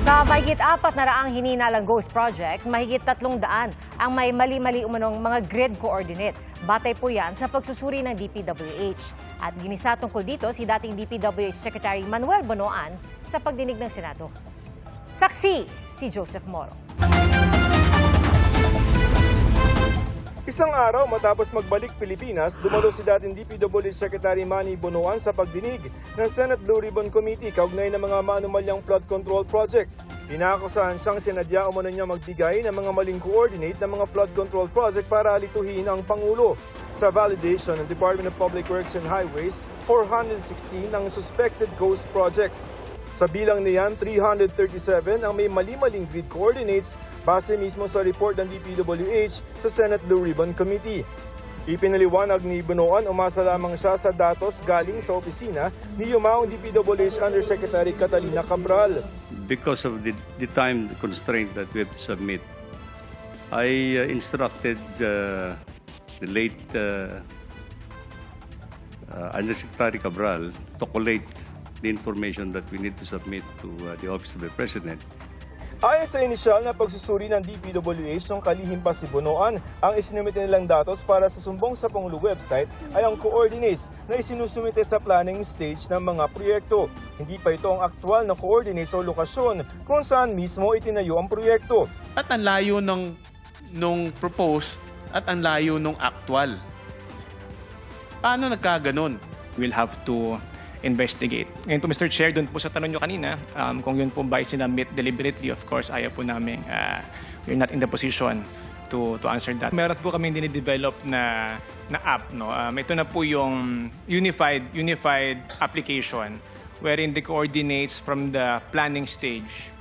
Sa mahigit 400 hininalang ghost project, mahigit 300 ang may mali-mali umanong mga grid coordinate. Batay po yan sa pagsusuri ng DPWH. At ginisa tungkol dito si dating DPWH Secretary Manuel Bonoan sa pagdinig ng Senado. Saksi si Joseph Moro. Isang araw matapos magbalik Pilipinas, dumalo si dating DPWH Secretary Manny Bonoan sa pagdinig ng Senate Blue Ribbon Committee kaugnay ng mga maanumalyang flood control project. Inaakusahan siyang sinadya umano niya magbigay ng mga maling coordinate ng mga flood control project para alituhin ang Pangulo. Sa validation ng Department of Public Works and Highways, 416 ang suspected ghost projects. Sa bilang niyan, 337 ang may mali-maling grid coordinates base mismo sa report ng DPWH sa Senate Blue Ribbon Committee. Ipinaliwanag ni Bonoan, umasa lamang siya sa datos galing sa opisina ni yumaong DPWH Undersecretary Catalina Cabral. Because of the time constraint that we have to submit, I instructed the late Undersecretary Cabral to collate the information that we need to submit to the Office of the President. Ayon sa inisyal na pagsusuri ng DPWH nung kalihim pa si Bonoan, ang isinumite nilang datos para sa sumbong sa Pangulo website ay ang coordinates na isinusumite sa planning stage ng mga proyekto. Hindi pa ito ang aktual na coordinates o lokasyon kung saan mismo itinayo ang proyekto. At ang layo nung proposed at ang layo nung actual. Paano nagkaganon? We'll have to investigate. Ngayon po, Mr. Chair, doon po sa tanong nyo kanina, kung yun po ba sinamit deliberately, of course, ayaw po namin, we're not in the position to answer that. Meron po kami dinidevelop na app. No? Ito na po yung unified application wherein the coordinates from the planning stage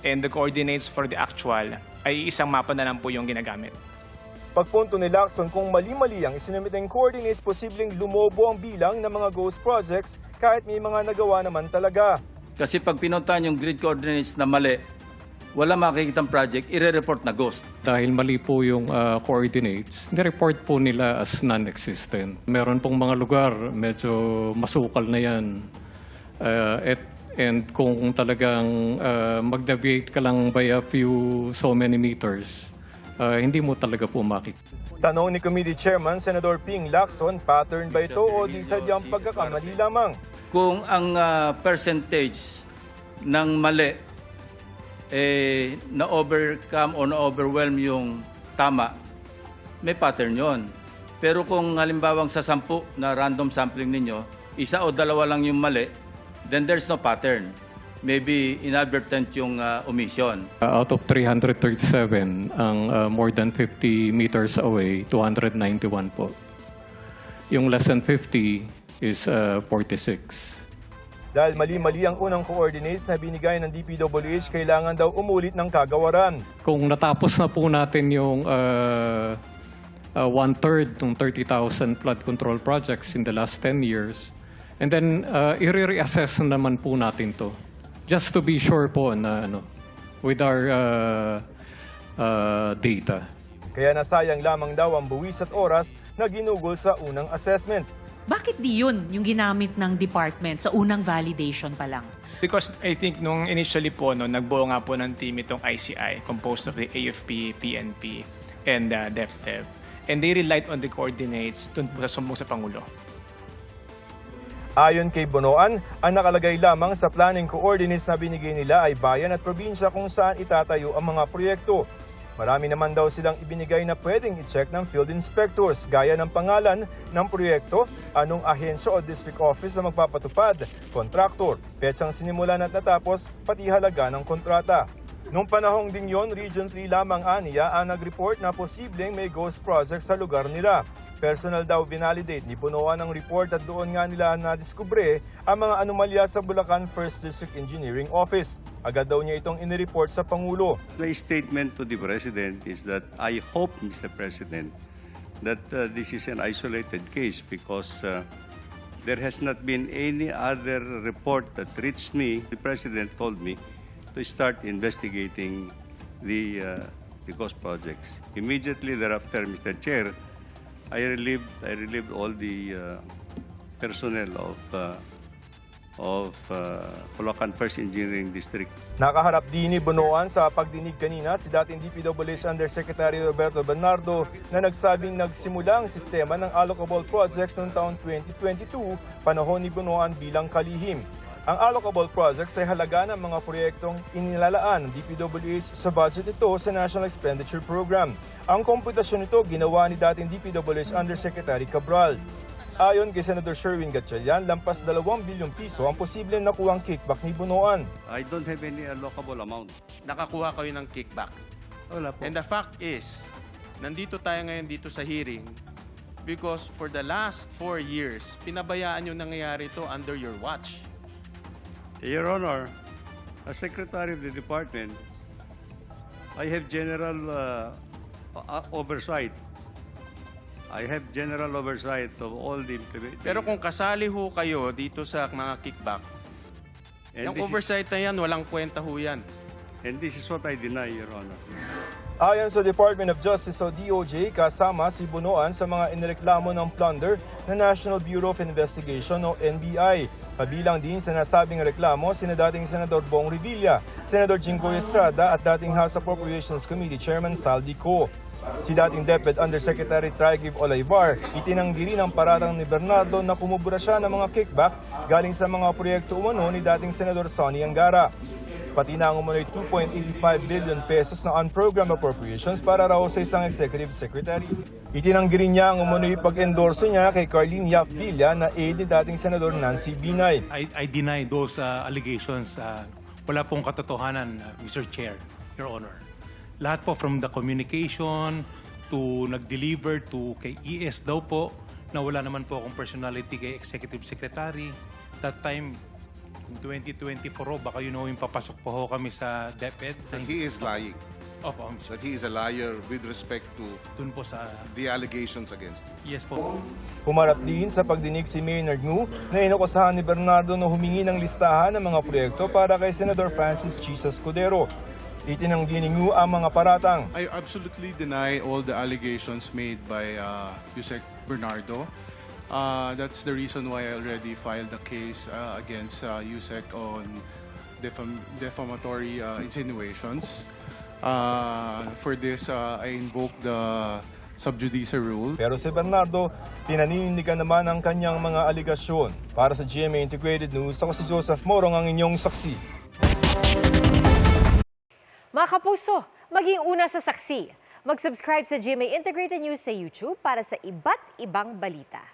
and the coordinates for the actual ay isang mapa na lang po yung ginagamit. Pagpunto ni Lacson, kung mali-mali ang isinumiteng coordinates, posibleng lumobo ang bilang ng mga ghost projects kahit may mga nagawa naman talaga. Kasi pag pinuntahan yung grid coordinates na mali, wala makikitang project, ire-report na ghost. Dahil mali po yung coordinates, nireport po nila as non-existent. Meron pong mga lugar, medyo masukal na yan. And kung talagang mag-deviate ka lang by a few so many meters, hindi mo talaga po makita. Tanong ni Committee Chairman Senador Ping Lacson, pattern ba ito o di sadyang pagkakamali lamang? Kung ang percentage ng mali na-overcome o na-overwhelm yung tama, may pattern yon. Pero kung halimbawang sa 10 na random sampling ninyo, isa o dalawa lang yung mali, then there's no pattern. Maybe inadvertent yung omission. Out of 337, ang more than 50 meters away, 291 po. Yung less than 50 is 46. Dahil mali-mali ang unang coordinates na binigay ng DPWH, kailangan daw umulit ng kagawaran. Kung natapos na po natin yung one-third ng 30,000 flood control projects in the last 10 years, and then i-reassess naman po natin to. Just to be sure po na with our data. Kaya nasayang lamang daw ang buwis at oras na ginugol sa unang assessment. Bakit di yun yung ginamit ng department sa unang validation pa lang? Because I think nung initially po, nagbuo nga po ng team itong ICI, composed of the AFP, PNP, and DepDev. And they relied on the coordinates dun po sa sumbong sa Pangulo. Ayon kay Bonoan, ang nakalagay lamang sa planning coordinates na binigay nila ay bayan at probinsya kung saan itatayo ang mga proyekto. Marami naman daw silang ibinigay na pwedeng i-check ng field inspectors, gaya ng pangalan ng proyekto, anong ahensya o district office na magpapatupad, kontraktor, petsang sinimulan at natapos, pati halaga ng kontrata. Noong panahong din yon, Region 3 lamang aniya ang nag-report na posibleng may ghost project sa lugar nila. Personal daw binalidate ni Bonoan ang report at doon nga nila nadiskubre ang mga anomalya sa Bulacan 1st District Engineering Office. Agad daw niya itong inireport sa Pangulo. My statement to the President is that I hope, Mr. President, that this is an isolated case because there has not been any other report that reached me. The President told me to start investigating the ghost projects. Immediately thereafter, Mr. Chair, I relieved all the personnel of Caloocan First Engineering District. Nakaharap din ni Bonoan sa pagdinig kanina si dating DPWH Undersecretary Roberto Bernardo na nagsabing nagsimula ang sistema ng allocable projects noong taong 2022, panahon ni Bonoan bilang kalihim. Ang allocable projects ay halaga ng mga proyektong inilalaan ng DPWH sa budget ito sa National Expenditure Program. Ang komputasyon nito ginawa ni dating DPWH Undersecretary Cabral. Ayon kay Senator Sherwin Gatchalian, lampas 2 bilyong piso ang posibleng nakuhang kickback ni Bonoan. I don't have any allocable amount. Nakakuha kayo ng kickback. Wala po. And the fact is, nandito tayo ngayon dito sa hearing because for the last 4 years, pinabayaan yung nangyayari ito under your watch. Your Honor, as Secretary of the Department, I have general oversight. I have general oversight of all the Pero kung kasali ho kayo dito sa mga kickback, yung oversight na yan, walang kwenta ho yan. And this is what I deny, Your Honor. Ayon sa Department of Justice o DOJ, kasama si Bonoan sa mga inireklamo ng plunder ng National Bureau of Investigation o NBI. Kabilang din sa nasabing reklamo sina dating Senador Bong Revilla, Senador Jinggoy Estrada at dating House Appropriations Committee Chairman Saldi Co. Si dating DepEd Undersecretary Trigib Olaybar, itinanggi rin ang paratang ni Bernardo na kumubura siya ng mga kickback galing sa mga proyekto umano ni dating Senador Sonny Angara. Pati na ang umano'y 2.85 billion pesos na unprogrammed appropriations para raw sa isang executive secretary. Itinanggi rin niya ang umano'y pag-endorso niya kay Carlene Yap Villa na aide ni dating Senador Nancy Binay. I deny those allegations. Wala pong katotohanan, Mr. Chair, Your Honor. Lahat po from the communication to nag-deliver to kay ES daw po na wala naman po akong personality kay Executive Secretary. That time, in 2024, baka yun yung papasok po ho kami sa DepEd. That he is lying. Opo, Mr. That he is a liar with respect to Dun po sa... the allegations against him. Yes po. Humarap din sa pagdinig si Maynard Ngu na inakusahan ni Bernardo na humingi ng listahan ng mga proyekto para kay Senador Francis Chisa Escudero. Itinanggi ni Ngu ang mga paratang. I absolutely deny all the allegations made by Yusek Bernardo. That's the reason why I already filed a case against Yusek on defamatory insinuations. For this, I invoke the sub judice rule. Pero si Bernardo, pinaninindigan naman ang kanyang mga aligasyon. Para sa GMA Integrated News, ako si Joseph Morong, ang inyong saksi. Mga kapuso, maging una sa saksi. Mag-subscribe sa GMA Integrated News sa YouTube para sa iba't ibang balita.